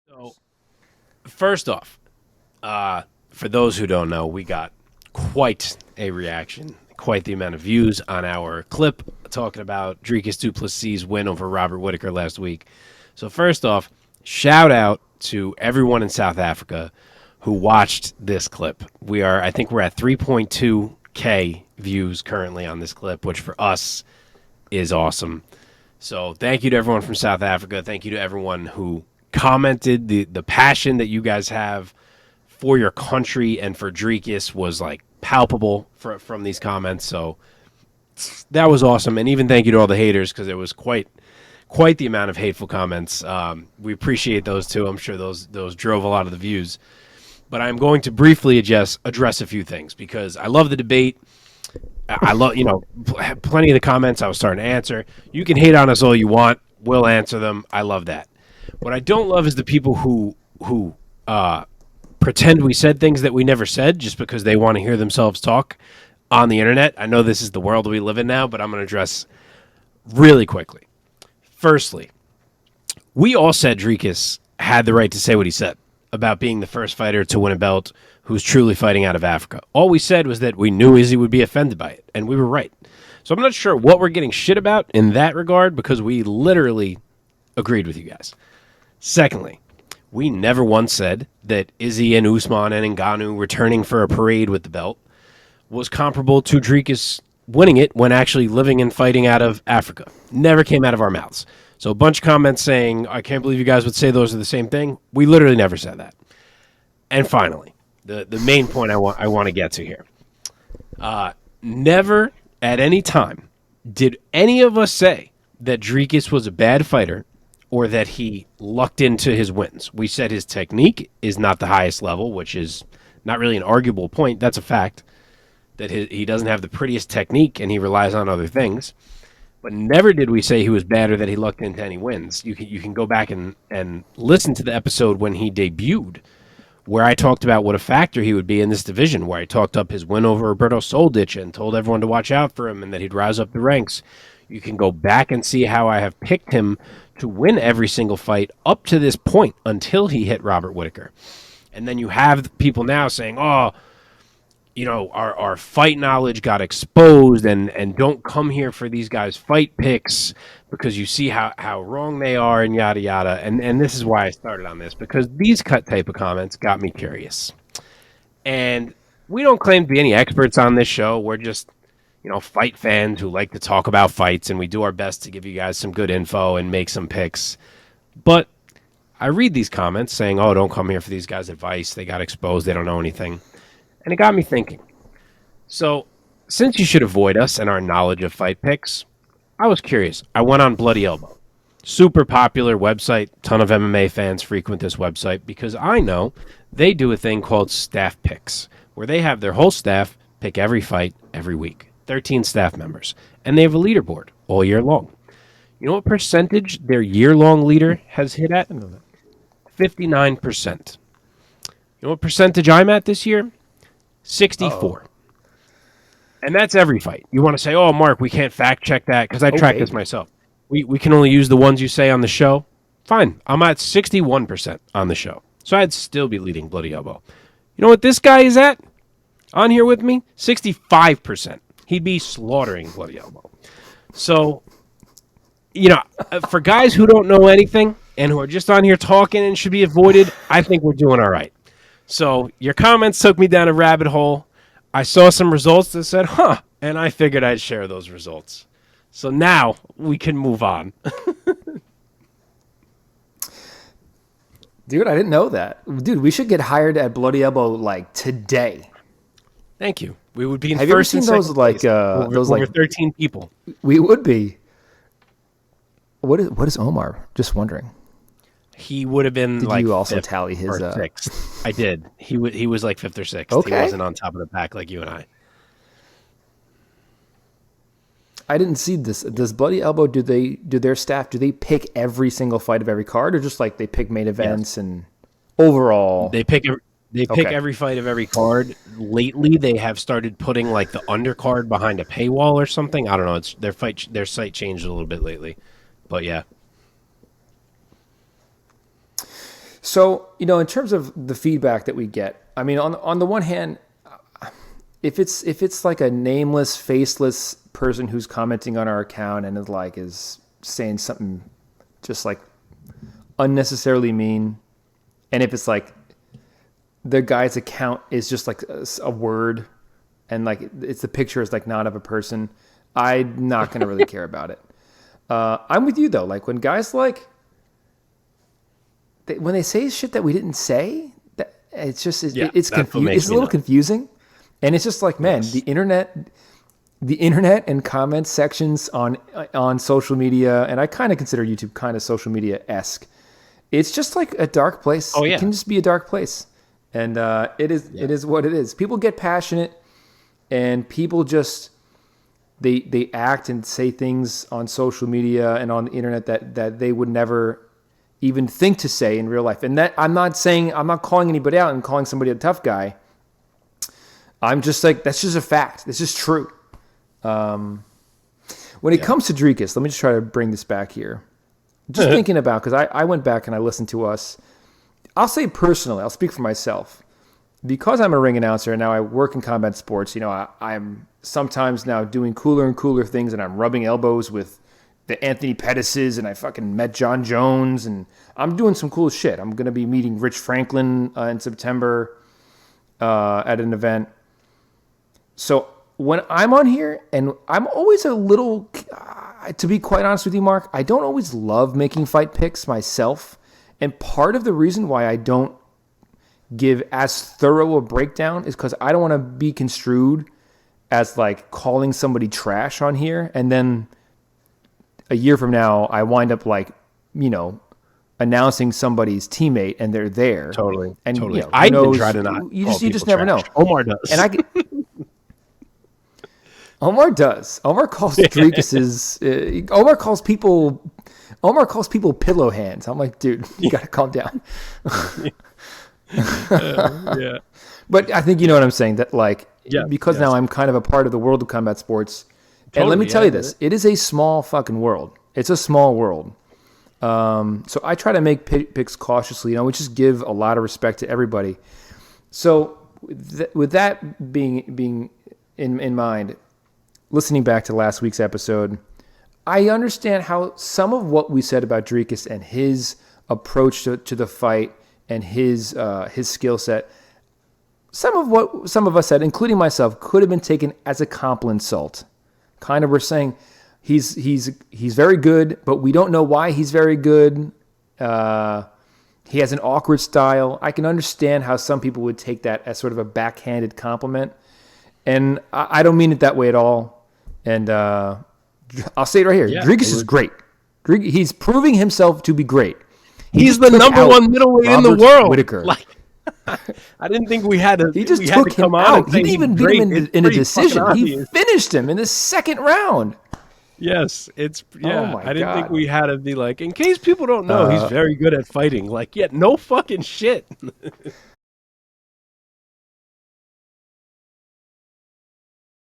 So first off, for those who don't know, we got quite a reaction, quite the amount of views on our clip talking about Dricus Duplessis' win over Robert Whitaker last week. So first off, shout out to everyone in South Africa who watched this clip. I think we're at 3.2K views currently on this clip, which for us is awesome. So thank you to everyone from South Africa. Thank you to everyone who commented. The passion that you guys have for your country and for Dricus was like palpable from these comments. So that was awesome. And even thank you to all the haters because it was quite the amount of hateful comments. We appreciate those too. I'm sure those drove a lot of the views. But I'm going to briefly address a few things because I love the debate. I love, plenty of the comments I was starting to answer. You can hate on us all you want. We'll answer them. I love that. What I don't love is the people who pretend we said things that we never said just because they want to hear themselves talk on the internet. I know this is the world we live in now, but I'm going to address really quickly. Firstly, we all said Dricus had the right to say what he said about being the first fighter to win a belt who's truly fighting out of Africa. All we said was that we knew Izzy would be offended by it, and we were right. So I'm not sure what we're getting shit about in that regard because we literally agreed with you guys. Secondly, we never once said that Izzy and Usman and Ngannou returning for a parade with the belt was comparable to Dricus winning it when actually living and fighting out of Africa. Never came out of our mouths. So a bunch of comments saying, I can't believe you guys would say those are the same thing. We literally never said that. And finally, the main point I want to get to here. Never at any time did any of us say that Dricus was a bad fighter or that he lucked into his wins. We said his technique is not the highest level, which is not really an arguable point. That's a fact, that he doesn't have the prettiest technique and he relies on other things. But never did we say he was bad or that he lucked into any wins. You can go back and listen to the episode when he debuted, where I talked about what a factor he would be in this division, where I talked up his win over Roberto Soldic and told everyone to watch out for him and that he'd rise up the ranks. You can go back and see how I have picked him to win every single fight up to this point until he hit Robert Whitaker. And then you have people now saying, oh, our fight knowledge got exposed and don't come here for these guys' fight picks because you see how wrong they are and yada, yada. And this is why I started on this, because these type of comments got me curious. And we don't claim to be any experts on this show. We're just, fight fans who like to talk about fights, and we do our best to give you guys some good info and make some picks. But I read these comments saying, oh, don't come here for these guys' advice. They got exposed. They don't know anything. And it got me thinking. So, since you should avoid us and our knowledge of fight picks, I was curious. I went on Bloody Elbow. Super popular website. Ton of MMA fans frequent this website because I know they do a thing called staff picks, where they have their whole staff pick every fight every week. 13 staff members. And they have a leaderboard all year long. You know what percentage their year-long leader has hit at? 59%. You know what percentage I'm at this year? 64. Oh. And that's every fight. You want to say, oh, Mark, we can't fact check that because I track this myself. We can only use the ones you say on the show. Fine. I'm at 61% on the show. So I'd still be leading Bloody Elbow. You know what this guy is at? On here with me? 65%. He'd be slaughtering Bloody Elbow. So, for guys who don't know anything and who are just on here talking and should be avoided, I think we're doing all right. So your comments took me down a rabbit hole. I saw some results that said, and I figured I'd share those results. So now we can move on. Dude, I didn't know that. Dude, we should get hired at Bloody Elbow like today. Thank you. We would be in Have first you ever seen those like over 13 people. We would be. What is Omar? Just wondering. He would have been. Did you also tally his? Sixth. I did. He was like fifth or sixth. Okay. He wasn't on top of the pack like you and I. I didn't see this. Does Bloody Elbow do their staff pick every single fight of every card, or just like they pick main events and overall? They pick every fight of every card. Lately, they have started putting like the undercard behind a paywall or something. I don't know. It's their site changed a little bit lately, but yeah. So, in terms of the feedback that we get, I mean, on the one hand, if it's like a nameless, faceless person who's commenting on our account and is saying something just like unnecessarily mean, and if it's like the guy's account is just like a word, and like it's the picture is like not of a person, I'm not gonna really care about it. I'm with you though. Like when guys when they say shit that we didn't say, it's just it's confusing. It's a little confusing, and it's just like, man, the internet and comment sections on social media, and I kind of consider YouTube kind of social media-esque. It's just like a dark place. Oh yeah, it can just be a dark place, and it is what it is. People get passionate, and people just they act and say things on social media and on the internet that they would never even think to say in real life. And that I'm not calling anybody out and calling somebody a tough guy. I'm just like, that's just a fact. It's just true. When it comes to Drinkus, let me just try to bring this back here. Just thinking about, because I went back and I listened to us. I'll say personally, I'll speak for myself. Because I'm a ring announcer and now I work in combat sports, I'm sometimes now doing cooler and cooler things, and I'm rubbing elbows with the Anthony Pettises, and I fucking met John Jones, and I'm doing some cool shit. I'm going to be meeting Rich Franklin in September at an event. So when I'm on here, and I'm always a little, to be quite honest with you, Mark, I don't always love making fight picks myself. And part of the reason why I don't give as thorough a breakdown is because I don't want to be construed as like calling somebody trash on here, and then a year from now, I wind up like, announcing somebody's teammate, and they're there. Totally. And totally. I even try to not. You just never know. Omar does. And Omar does. Omar calls Drinkus's. Omar calls people pillow hands. I'm like, dude, you gotta calm down. Yeah. But I think you know what I'm saying. That because now I'm kind of a part of the world of combat sports. And let me tell you this, it is a small fucking world. It's a small world. So I try to make picks cautiously. We just give a lot of respect to everybody. So with that being in mind, listening back to last week's episode, I understand how some of what we said about Drinkus and his approach to the fight and his skill set, some of what some of us said, including myself, could have been taken as a compliment insult. Kind of, we're saying he's very good, but we don't know why he's very good. He has an awkward style. I can understand how some people would take that as sort of a backhanded compliment, and I don't mean it that way at all. And I'll say it right here: yeah, Drinkus is great. He's proving himself to be great. He's the number one middleweight in the world. Whitaker. I didn't think we had to. He just took him out. He didn't even beat him in a decision. He finished him in the second round. Yes, I didn't think we had to be like, in case people don't know, he's very good at fighting. Like, no fucking shit.